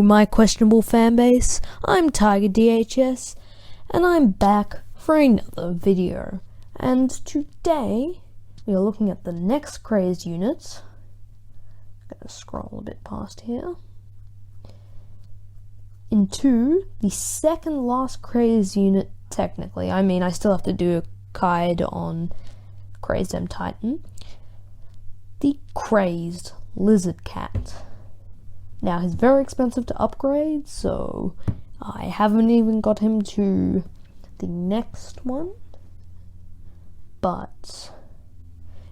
my questionable fanbase, I'm Tiger DHS, and I'm back for another video. And today, we are looking at the next Crazed unit. I'm gonna scroll a bit past here. Into the second last Crazed unit, technically. I mean, I still have to do a guide on Crazed M Titan. The Crazed Lizard Cat. Now, he's very expensive to upgrade, so I haven't even got him to the next one. But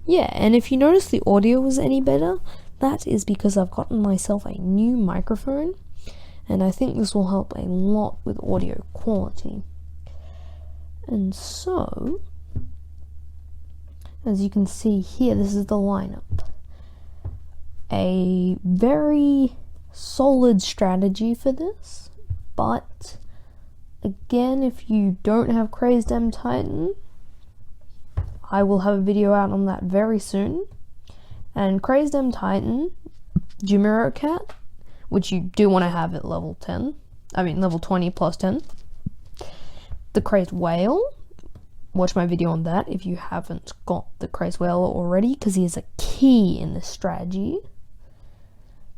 yeah, and if you notice the audio was any better, that is because I've gotten myself a new microphone, and I think this will help a lot with audio quality. And so, as you can see here, this is the lineup. A very solid strategy for this, but again, if you don't have Crazed M Titan, I will have a video out on that very soon. And Crazed M Titan, Jumiro Cat, which you do want to have at level 20 plus 10. The Crazed Whale, watch my video on that if you haven't got the Crazed Whale already, because he is a key in this strategy.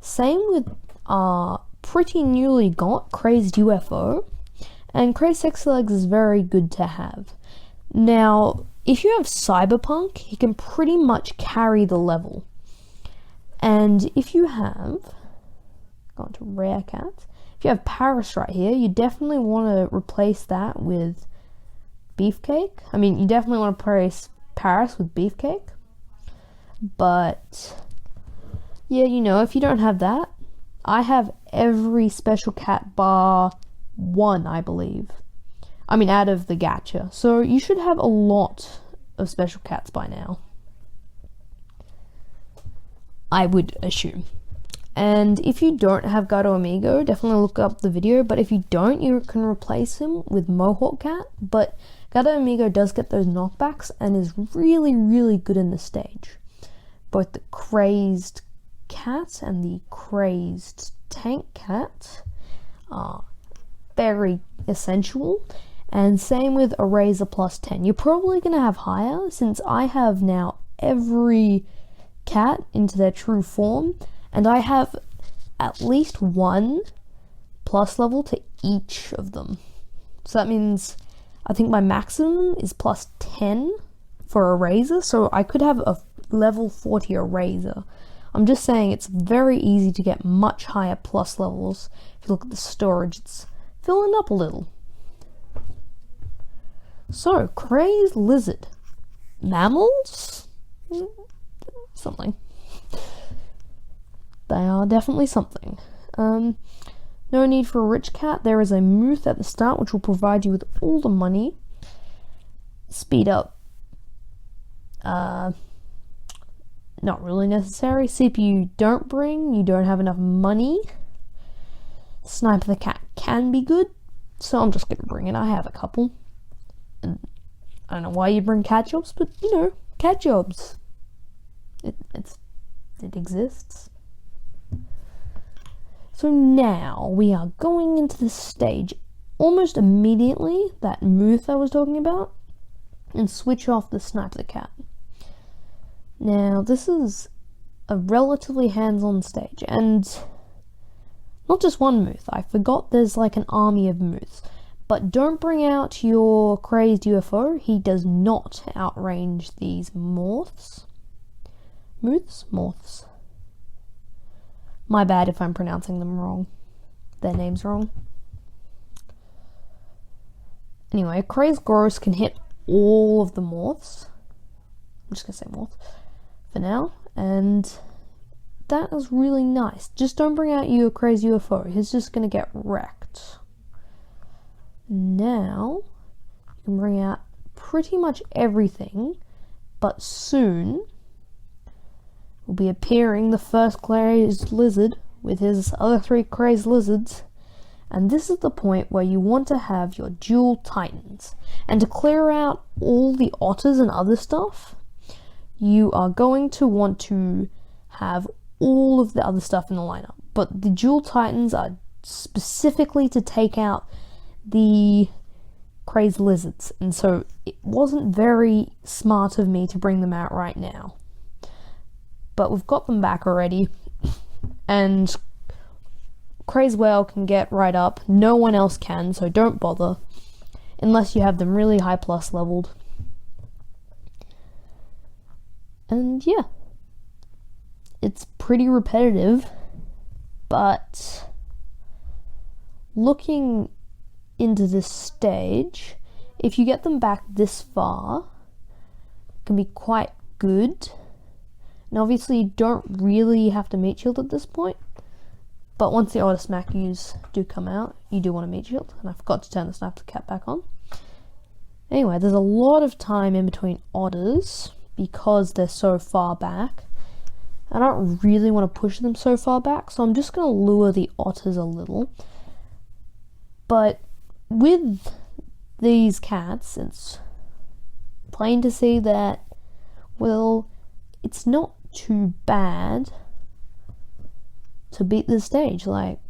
Same with pretty newly got Crazed UFO, and Crazed Sexy Legs is very good to have. Now, if you have Cyberpunk, he can pretty much carry the level. And if you have, gone to Rare Cat, if you have Paris right here, you definitely want to replace that with Beefcake. I mean, you definitely want to replace Paris with Beefcake. But yeah, you know, if you don't have that, I have every special cat bar one, I believe. I mean, out of the Gacha. So you should have a lot of special cats by now, I would assume. And if you don't have Gato Amigo, definitely look up the video. But if you don't, you can replace him with Mohawk Cat. But Gato Amigo does get those knockbacks and is really, really good in the stage. Both the Crazed Cat and the Crazed Tank Cat are very essential. And same with Eraser plus 10. You're probably going to have higher, since I have now every cat into their true form, and I have at least one plus level to each of them. So that means I think my maximum is plus 10 for Eraser, so I could have a level 40 Eraser. I'm just saying it's very easy to get much higher plus levels. If you look at the storage, it's filling up a little. So, Crazed Lizard. Mammals? Something. They are definitely something. No need for a rich cat. There is a Muth at the start, which will provide you with all the money. Speed up. Not really necessary. CPU don't bring. You don't have enough money. Sniper the Cat can be good, so I'm just going to bring it. I have a couple. And I don't know why you bring cat jobs, but you know, cat jobs. It exists. So now we are going into the stage almost immediately, that Muth I was talking about, and switch off the Sniper the Cat. Now this is a relatively hands-on stage, and not just one Muth. I forgot there's like an army of Muths. But don't bring out your Crazed UFO. He does not outrange these Morphs. Morphs? My bad if I'm pronouncing them wrong. Their names wrong. Anyway, Crazed Gross can hit all of the Morphs. I'm just gonna say Morph for now. And that is really nice. Just don't bring out your Crazed UFO. He's just gonna get wrecked. Now, you can bring out pretty much everything, but soon will be appearing the first Crazed Lizard with his other 3 Crazed Lizards, and this is the point where you want to have your dual Titans. And to clear out all the Otters and other stuff, you are going to want to have all of the other stuff in the lineup. But the dual Titans are specifically to take out the crazed lizards, and so it wasn't very smart of me to bring them out right now. But we've got them back already, and crazed whale can get right up. No one else can, so don't bother unless you have them really high plus leveled. And yeah, it's pretty repetitive, but looking into this stage, if you get them back this far, it can be quite good. And obviously you don't really have to meat shield at this point, but once the otter smack yous do come out, you do want to meat shield. And I forgot to turn the sniper cap back on. Anyway, there's a lot of time in between otters because they're so far back. I don't really want to push them so far back, so I'm just going to lure the otters a little. But with these cats, it's plain to see that, well, it's not too bad to beat this stage. Like,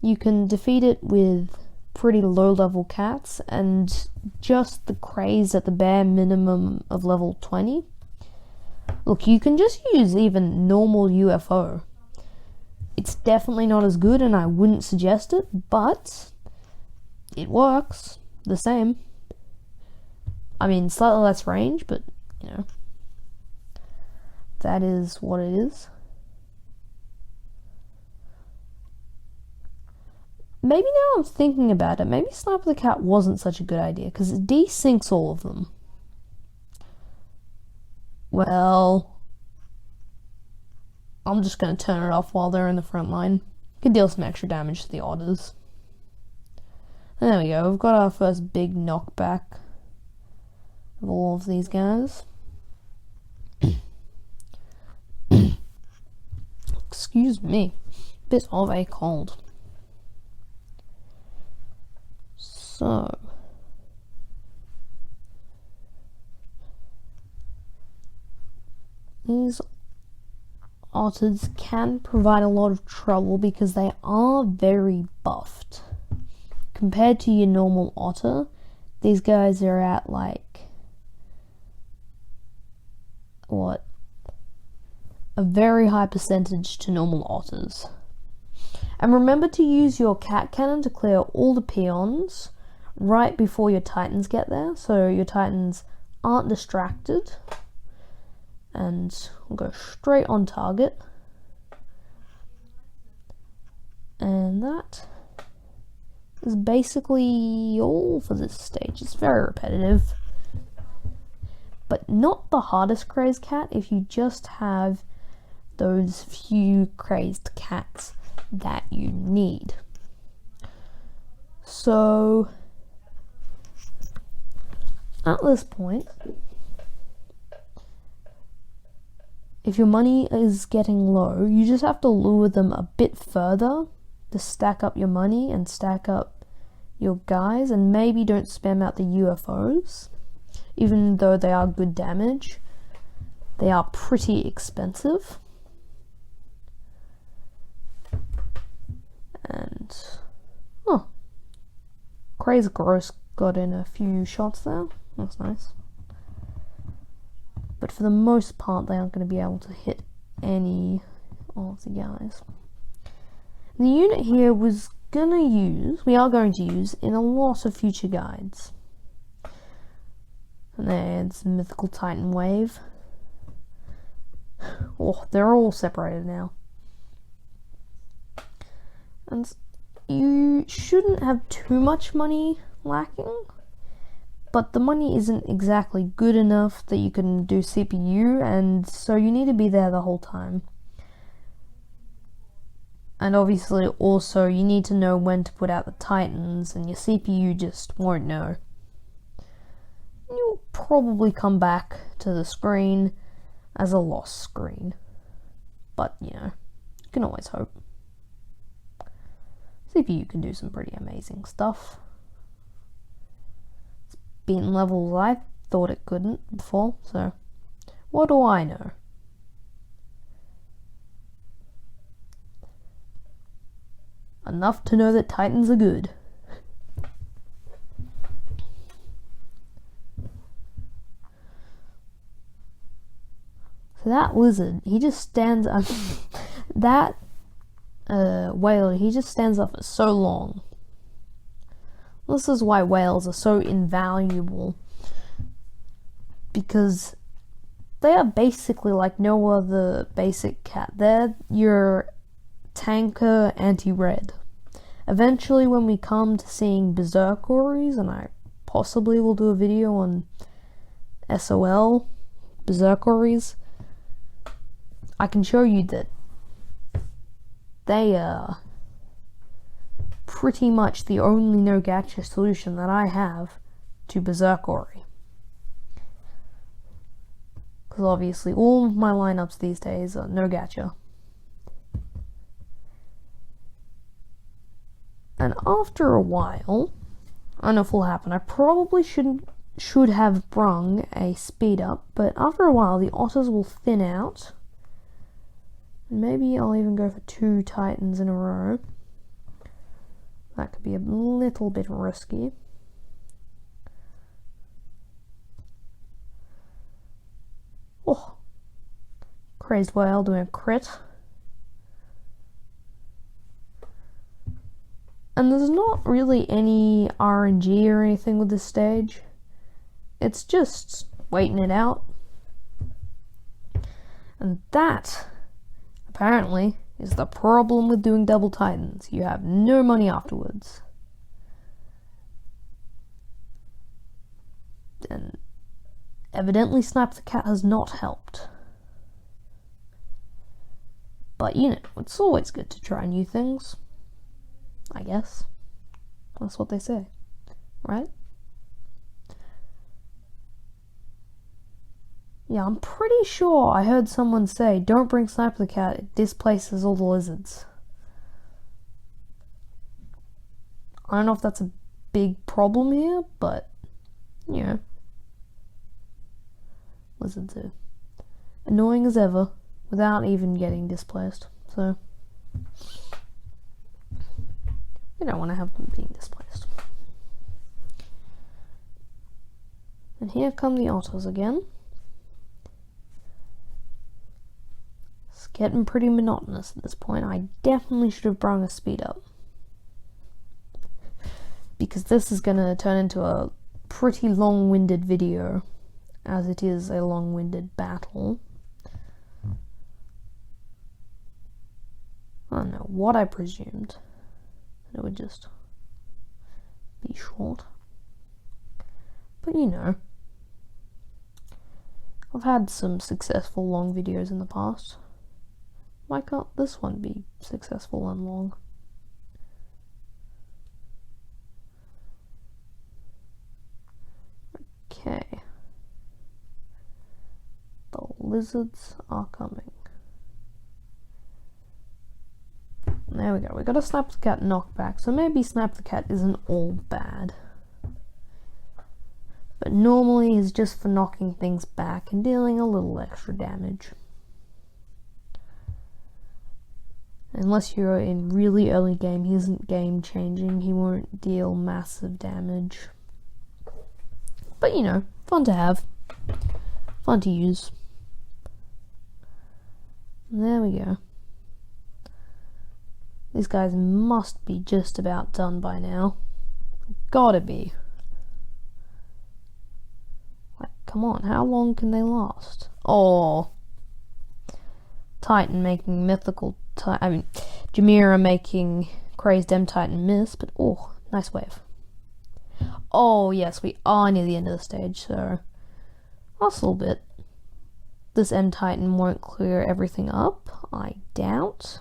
you can defeat it with pretty low level cats and just the crazed at the bare minimum of level 20. Look, you can just use even normal UFO. It's definitely not as good and I wouldn't suggest it, but it works the same. I mean, slightly less range, but you know, that is what it is. Maybe now I'm thinking about it, maybe Sniper the Cat wasn't such a good idea, because it desyncs all of them. Well, I'm just going to turn it off while they're in the front line. Could deal some extra damage to the otters. And there we go, we've got our first big knockback of all of these guys. Excuse me, bit of a cold. So, these otters can provide a lot of trouble because they are very buffed. Compared to your normal otter, these guys are at like, what, a very high percentage to normal otters. And remember to use your cat cannon to clear all the peons right before your titans get there, so your titans aren't distracted. And we'll go straight on target. And that is basically all for this stage. It's very repetitive, but not the hardest crazed cat if you just have those few crazed cats that you need. So at this point, if your money is getting low, you just have to lure them a bit further to stack up your money and stack up your guys, and maybe don't spam out the UFOs. Even though they are good damage, they are pretty expensive. And oh, Crazed Gross got in a few shots there. That's nice. But for the most part, they aren't going to be able to hit any of the guys. The unit here we are going to use in a lot of future guides. And there's Mythical Titan Wave. Oh, they're all separated now. And you shouldn't have too much money lacking, but the money isn't exactly good enough that you can do CPU, and so you need to be there the whole time. And obviously also you need to know when to put out the Titans, and your CPU just won't know. You'll probably come back to the screen as a lost screen, but you know, you can always hope. CPU can do some pretty amazing stuff. It's beaten levels I thought it couldn't before, so what do I know? enough to know that Titans are good. So that lizard, he just stands up. That whale, he just stands up for so long. This is why whales are so invaluable, because they are basically like no other basic cat. They're your tanker anti-red. Eventually, when we come to seeing berserkeries, and I possibly will do a video on SOL berserkeries, I can show you that they are pretty much the only no gacha solution that I have to berserkery. Because obviously all of my lineups these days are no gacha. And after a while, I don't know if it'll happen, I probably should have brung a speed up, but after a while the otters will thin out. Maybe I'll even go for 2 Titans in a row. That could be a little bit risky. Oh, Crazed whale doing a crit. And there's not really any RNG or anything with this stage. It's just waiting it out. And that, apparently, is the problem with doing double Titans. You have no money afterwards. And evidently Snap the Cat has not helped. But you know, it's always good to try new things. I guess. That's what they say. Right? Yeah, I'm pretty sure I heard someone say, don't bring Snap the Cat, it displaces all the lizards. I don't know if that's a big problem here, but, you know. Lizards are annoying as ever, without even getting displaced, so we don't want to have them being displaced. And here come the otters again. It's getting pretty monotonous at this point. I definitely should have brought a speed up, because this is going to turn into a pretty long-winded video, as it is a long-winded battle. I don't know what I presumed. It would just be short. But you know, I've had some successful long videos in the past. Why can't this one be successful and long? Okay. The lizards are coming. There we go. We got a Snap the Cat knockback, so maybe Snap the Cat isn't all bad. But normally he's just for knocking things back and dealing a little extra damage. Unless you're in really early game, he isn't game changing, he won't deal massive damage. But you know, fun to have. Fun to use. There we go. These guys must be just about done by now. Gotta be. Like, come on, how long can they last? Oh. Titan making mythical Jamira making Crazed M Titan miss, but oh, nice wave. Oh yes, we are near the end of the stage, so last little bit. This M Titan won't clear everything up, I doubt.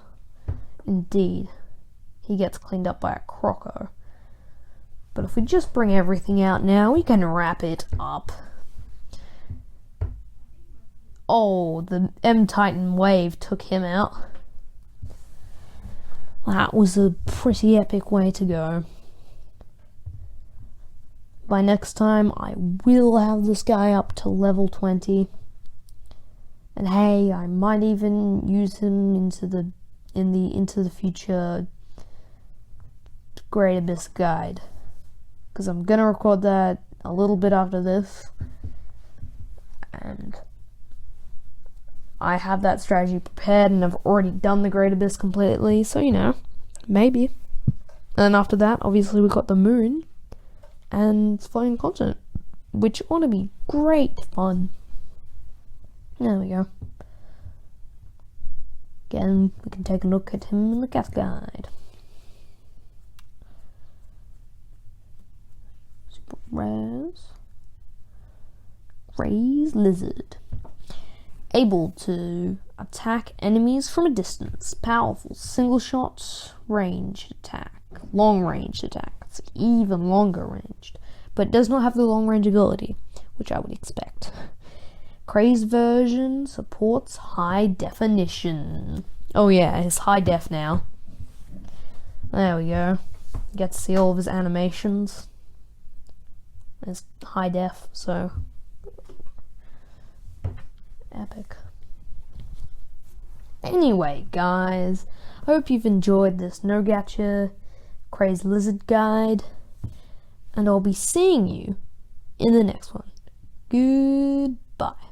Indeed, he gets cleaned up by a croco. But if we just bring everything out now, we can wrap it up. Oh, the M Titan wave took him out. That was a pretty epic way to go. By next time, I will have this guy up to level 20. And hey, I might even use him into the future Great Abyss guide, because I'm gonna record that a little bit after this, and I have that strategy prepared, and I've already done the Great Abyss completely, so you know, maybe. And then after that, obviously we got the moon and floating continent, which ought to be great fun. There we go. Again, we can take a look at him in the Gacha guide. Super Res. Crazed lizard. Able to attack enemies from a distance. Powerful single shot ranged attack. Long ranged attack. It's even longer ranged. But it does not have the long range ability, which I would expect. Crazed version supports high definition. Oh yeah, it's high def now. There we go. You get to see all of his animations. It's high def, so epic. Anyway, guys, I hope you've enjoyed this No Gacha Crazed Lizard guide, and I'll be seeing you in the next one. Goodbye.